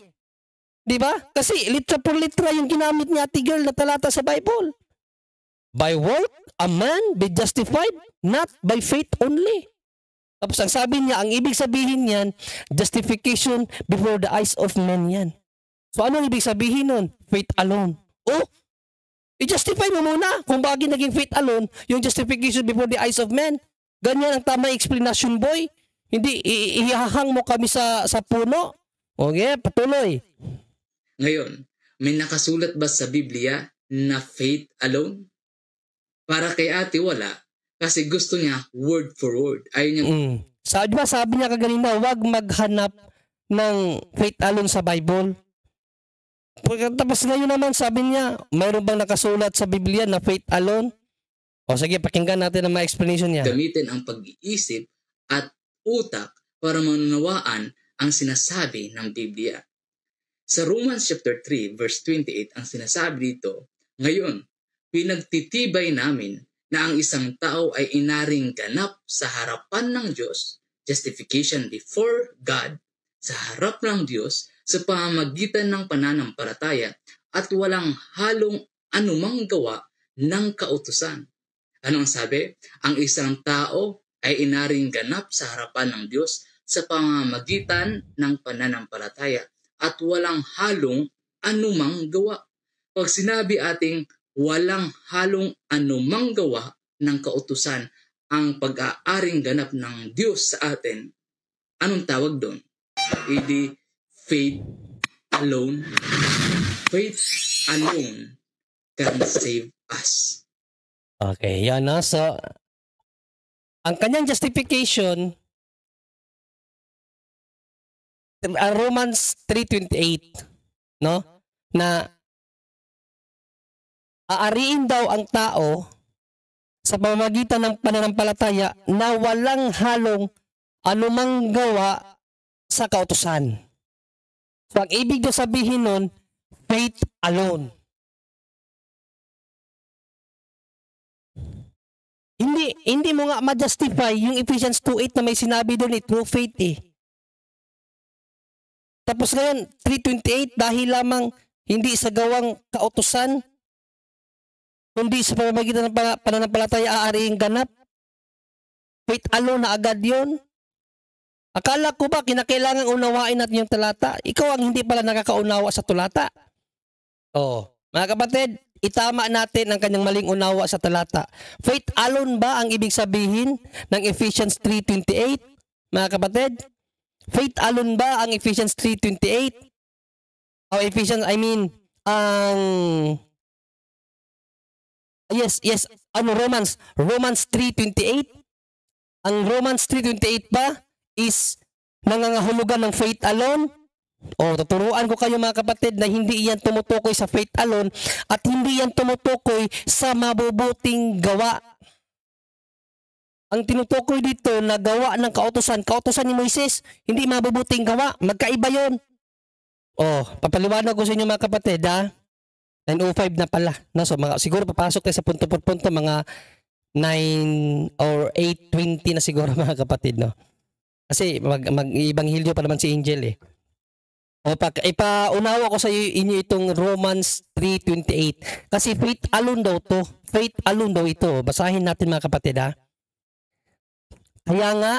Speaker 1: Di ba? Kasi litra por litra yung ginamit ni Ate Girl na talata sa Bible. By work, a man be justified, not by faith only. Tapos ang sabi niya, ang ibig sabihin niyan, justification before the eyes of men yan. So ano ibig sabihin nun? Faith alone. Oh, i-justify mo muna kung bakit naging faith alone, yung justification before the eyes of men. Ganyan ang tamang explanation, boy. Hindi ihahang mo kami sa puno. Okay, patuloy.
Speaker 5: Ngayon, may nakasulat ba sa Biblia na faith alone? Para kay ate wala, kasi gusto niya word for word. Ayaw niya.
Speaker 1: Sabi niya kaganina, wag maghanap ng faith alone sa Bible. Tapos ngayon naman sabi niya, mayroon bang nakasulat sa Biblia na faith alone? O sige, pakinggan natin ang mga explanation niya.
Speaker 5: Gamitin ang pag-iisip at utak para manunawaan ang sinasabi ng Biblia. Sa Romans chapter 3 verse 28 ang sinasabi dito, ngayon, pinagtitibay namin na ang isang tao ay inaring ganap sa harapan ng Diyos, justification before God, sa harap ng Diyos sa pamamagitan ng pananampalataya at walang halong anumang gawa ng kautusan. Ano ang sabi? Ang isang tao ay inaring ganap sa harapan ng Diyos sa pamamagitan ng pananampalataya at walang halong anumang gawa. Pag sinabi ating walang halong anumang gawa ng kautusan ang pag-aaring ganap ng Diyos sa atin, anong tawag doon? Hindi faith alone. Faith alone can save us.
Speaker 1: Okay, yan na. So, ang kanyang justification, Romans 3:28, no? Na aariin daw ang tao sa pamamagitan ng pananampalataya na walang halong anumang gawa sa kautusan. So, ang ibig na sabihin nun, faith alone. Hindi mo nga ma-justify yung Ephesians 2:8 na may sinabi doon through faith eh. Tapos ngayon, 3:28, dahil lamang hindi sa gawang kautusan, kundi sa pamamagitan ng pananampalataya aariing ganap. Faith alone na agad yun. Akala ko ba kinakailangan unawain natin yung talata? Ikaw ang hindi pala nakakaunawa sa talata. Oh, mga kapatid, itama natin ang kanyang maling unawa sa talata. Faith alone ba ang ibig sabihin ng Ephesians 3:28? Mga kapatid, faith alone ba ang Ephesians 3:28? O Ephesians, Romans 3:28. Ang Romans 3:28 ba is nangangahulugan ng faith alone? O, tuturuan ko kayo mga kapatid na hindi yan tumutukoy sa faith alone at hindi yan tumutukoy sa mabubuting gawa. Ang tinutukoy dito na gawa ng kautusan ni Moises, hindi mabubuting gawa. Magkaiba yon. O, papaliwanag ko sa inyo mga kapatid ha. 9:05 na pala. No, so, siguro papasok tayo sa punto por punto mga 9 or 8:20 na siguro mga kapatid. No? Kasi mag-ibanghilyo pa naman si Angel eh. O, ipaunawa ko sa inyo itong Romans 3:28. Kasi faith alone daw to. Faith alone daw ito. Basahin natin mga kapatid ha. Kaya nga,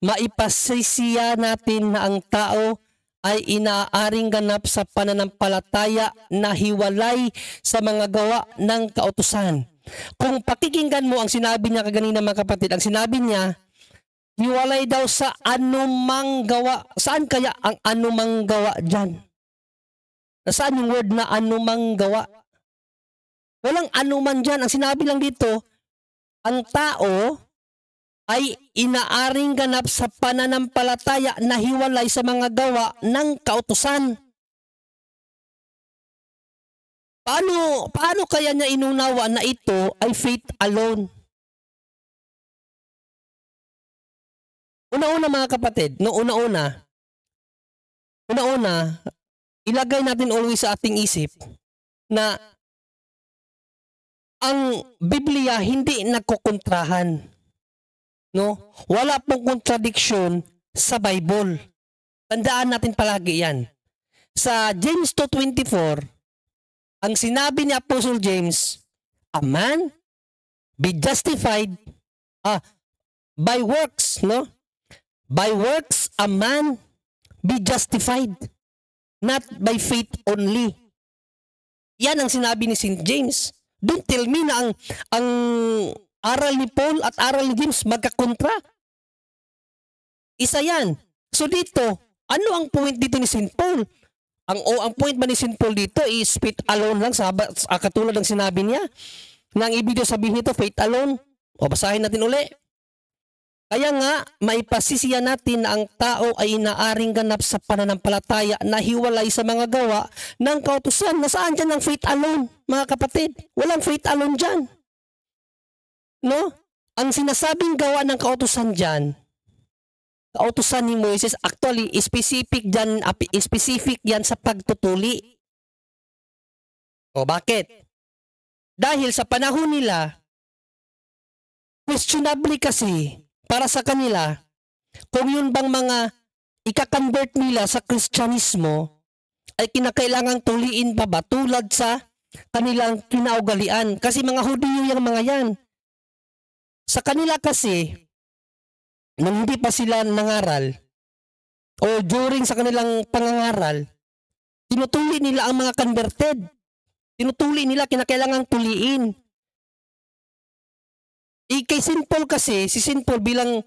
Speaker 1: maipasisiya natin na ang tao ay inaaring ganap sa pananampalataya na hiwalay sa mga gawa ng kautusan. Kung pakikinggan mo ang sinabi niya kaganina mga kapatid, ang sinabi niya, hiwalay daw sa anumang gawa. Saan kaya ang anumang gawa dyan? Nasaan yung word na anumang gawa? Walang anuman dyan. Ang sinabi lang dito, ang tao ay inaaring ganap sa pananampalataya na hiwalay sa mga gawa ng kautusan. Paano kaya niya inunawa na ito ay faith alone? Una-una mga kapatid, una-una, ilagay natin always sa ating isip na ang Biblia hindi nagkukontrahan. No? Wala pong contradiction sa Bible. Tandaan natin palagi yan. Sa James 2:24, ang sinabi ni Apostle James, a man be justified by works, no? By works, a man be justified. not by faith only. Yan ang sinabi ni St. James. Don't tell me na ang aral ni Paul at aral ni James magkakontra. Isa yan. So dito, ano ang point dito ni St. Paul? Ang point ba ni St. Paul dito is faith alone lang, katulad ng sinabi niya. Nang ibig sabihin nito, faith alone. O basahin natin uli. Kaya nga, maipasisiya natin na ang tao ay inaaring ganap sa pananampalataya na hiwalay sa mga gawa ng kautusan. Nasaan dyan ang faith alone, mga kapatid? Walang faith alone dyan. No? Ang sinasabing gawa ng kautusan dyan, kautusan ni Moises, actually, specific yan sa pagtutuli. O bakit? Dahil sa panahon nila, questionable kasi, para sa kanila, kung yun bang mga ika-convert nila sa Kristyanismo ay kinakailangang tuliin pa ba tulad sa kanilang kinaugalian. Kasi mga Hudiyo yung mga yan. Sa kanila kasi, nung hindi pa sila nangaral o during sa kanilang pangangaral, tinutuli nila ang mga converted. Tinutuli nila, kinakailangang tuliin. Kay St. Paul kasi, si St. Paul bilang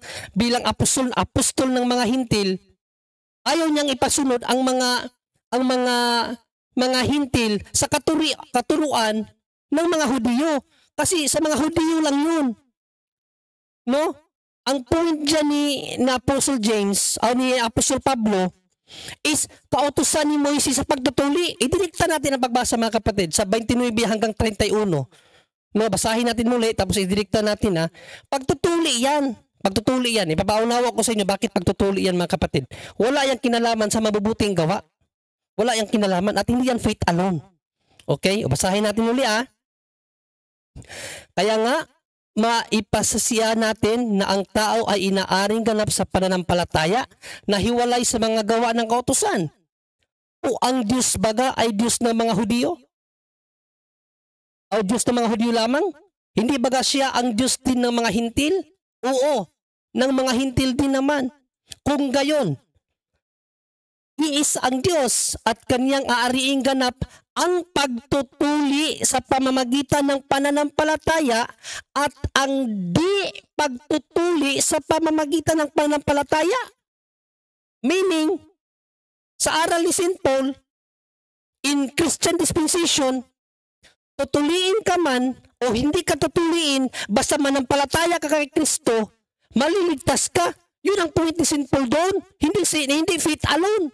Speaker 1: apostol ng mga hintil, ayaw niyang ipasunod ang mga hintil sa katuruan ng mga Hudiyo. Kasi sa mga Hudiyo lang yun. No? Ang point dyan ni Apostle James, o ni Apostle Pablo, is kautusan ni Moises sa pagtutuli. Idinikta natin ang pagbasa, mga kapatid, sa 29 hanggang 31. No, basahin natin muli tapos idirekta natin ha. Pagtutuli yan. Pagtutuli yan. Ipapaunawa ko sa inyo bakit pagtutuli yan, mga kapatid. Wala yang kinalaman sa mabubuting gawa. Wala yang kinalaman at hindi yan faith alone. Okay? O basahin natin muli ha. Kaya nga, maipasasiya natin na ang tao ay inaaring ganap sa pananampalataya na hiwalay sa mga gawa ng kautusan. O ang Diyos baga ay Diyos ng mga Hudiyo? O Diyos ng mga Hudiyo lamang? Hindi baga siya ang Diyos din ng mga hintil? Oo, ng mga hintil din naman. Kung gayon, He is ang Diyos at Kanyang aariing ganap ang pagtutuli sa pamamagitan ng pananampalataya at ang di pagtutuli sa pamamagitan ng pananampalataya. Meaning, sa aral ni St. Paul, in Christian dispensation, tutuliin ka man o hindi ka tutuliin, basta manampalataya ka kay Kristo, maliligtas ka. Yun ang point ni St. Paul doon. Hindi faith alone.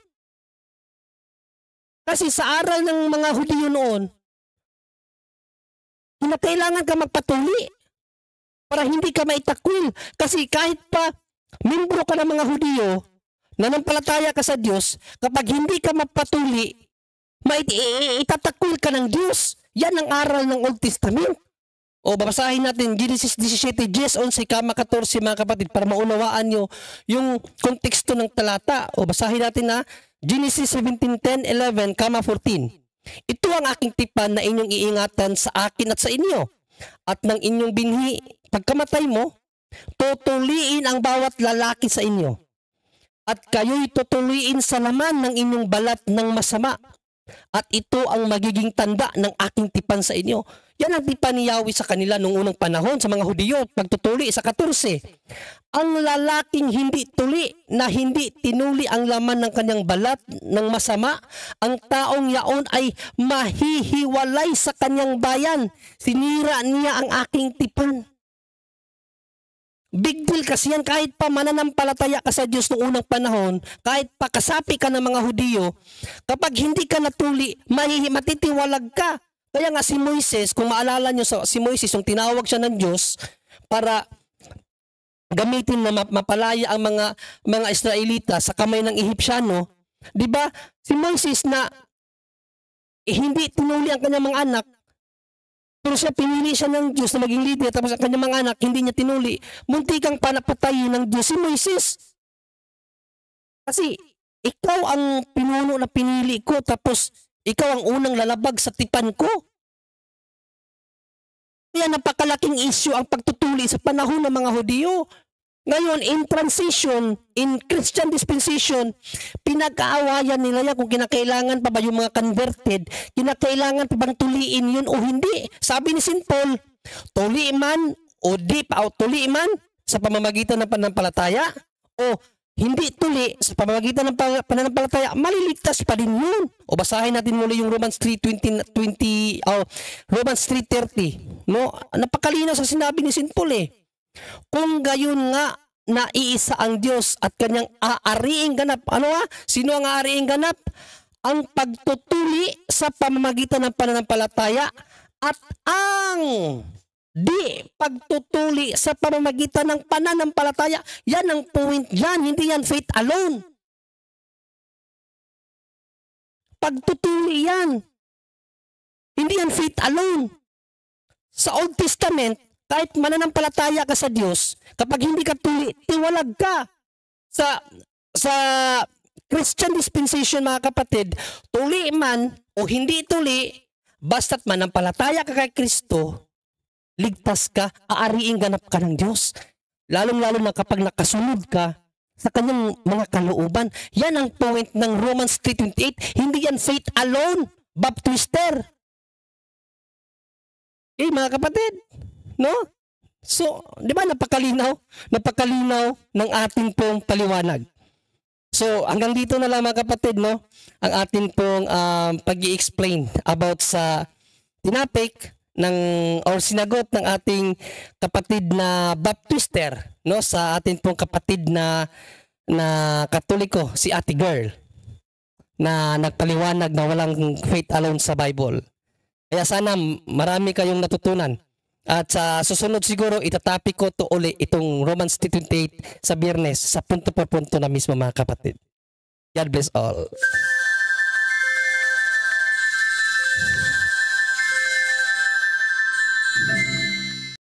Speaker 1: Kasi sa aral ng mga Hudiyo noon, kailangan ka magpatuli para hindi ka maitakwil. Kasi kahit pa membro ka ng mga Hudiyo, nanampalataya ka sa Diyos, kapag hindi ka magpatuli, itatakwil ka ng Diyos. Yan ang aral ng Old Testament. O babasahin natin Genesis 17, 10, 11, 14, mga kapatid, para maunawaan nyo yung konteksto ng talata. O basahin natin na Genesis 17, 10, 11, 14. Ito ang aking tipan na inyong iingatan sa akin at sa inyo. At ng inyong binhi, pagkamatay mo, tutuliin ang bawat lalaki sa inyo. At kayo'y tutuliin sa laman ng inyong balat ng masama. At ito ang magiging tanda ng aking tipan sa inyo. Yan ang tipan ni Yahweh sa kanila noong unang panahon sa mga Hudiyo. Pagtutuli sa 14. Ang lalaking hindi tuli na hindi tinuli ang laman ng kanyang balat ng masama, ang taong yaon ay mahihiwalay sa kanyang bayan. Sinira niya ang aking tipan. Big deal kasi yan, kahit pa mananampalataya ka sa Diyos noong unang panahon, kahit pa kasapi ka ng mga Hudiyo, kapag hindi ka natuli, matitiwalag ka. Kaya nga si Moises, kung maalala nyo si Moises, yung tinawag siya ng Diyos para gamitin na mapalaya ang mga Israelita sa kamay ng Ehipsyano, di ba? Si Moises na hindi tinuli ang kanyang mga anak, pero siya pinili siya ng Diyos na maging leader, tapos ang kanyang mga anak hindi niya tinuli. Muntikang panapatayin ng Diyos si Moises. Kasi ikaw ang pinuno na pinili ko, tapos ikaw ang unang lalabag sa tipan ko. Kaya napakalaking issue ang pagtutuli sa panahon ng mga Hudiyo. Ngayon, in transition, in Christian dispensation, pinag-aawayan nila yan kung kinakailangan pa ba yung mga converted, kinakailangan pa bang tuliin yun o hindi. Sabi ni St. Paul, tuli man o di pa o tuli man sa pamamagitan ng pananampalataya o hindi tuli sa pamamagitan ng pananampalataya, maliligtas pa din yun. O basahin natin muli yung Romans 3:20, Romans 3:30. No? Napakalinaw sa sinabi ni St. Paul eh. Kung gayon nga na iisa ang Diyos at kanyang aariing ganap. Ano nga? Sino ang aariing ganap? Ang pagtutuli sa pamamagitan ng pananampalataya at ang di pagtutuli sa pamamagitan ng pananampalataya. Yan ang point yan. Hindi yan faith alone. Pagtutuli yan. Hindi yan faith alone. Sa Old Testament, kahit mananampalataya ka sa Diyos, kapag hindi ka tuli, tiwalag ka. Sa Christian dispensation, mga kapatid, tuli man o hindi tuli, basta't manampalataya ka kay Kristo, ligtas ka, aariing ganap ka ng Diyos. Lalong-lalo na kapag nakasunod ka sa kanyang mga kalooban. Yan ang point ng Romans 3:28. Hindi yan faith alone, baptister. Mga kapatid, no? So, di ba napakalinaw? Napakalinaw ng ating pong paliwanag. So, hanggang dito na lang mga kapatid, no? Ang ating pong pag-i-explain about sa tinapik ng or sinagot ng ating kapatid na baptister, no? Sa ating pong kapatid na Katoliko, si Ate Girl, na nagpaliwanag na walang faith alone sa Bible. Kaya sana marami kayong natutunan. At sa susunod siguro, itatapik ko to uli itong Romans 3:28 sa Biyernes, sa punto por punto na mismo mga kapatid. God bless all.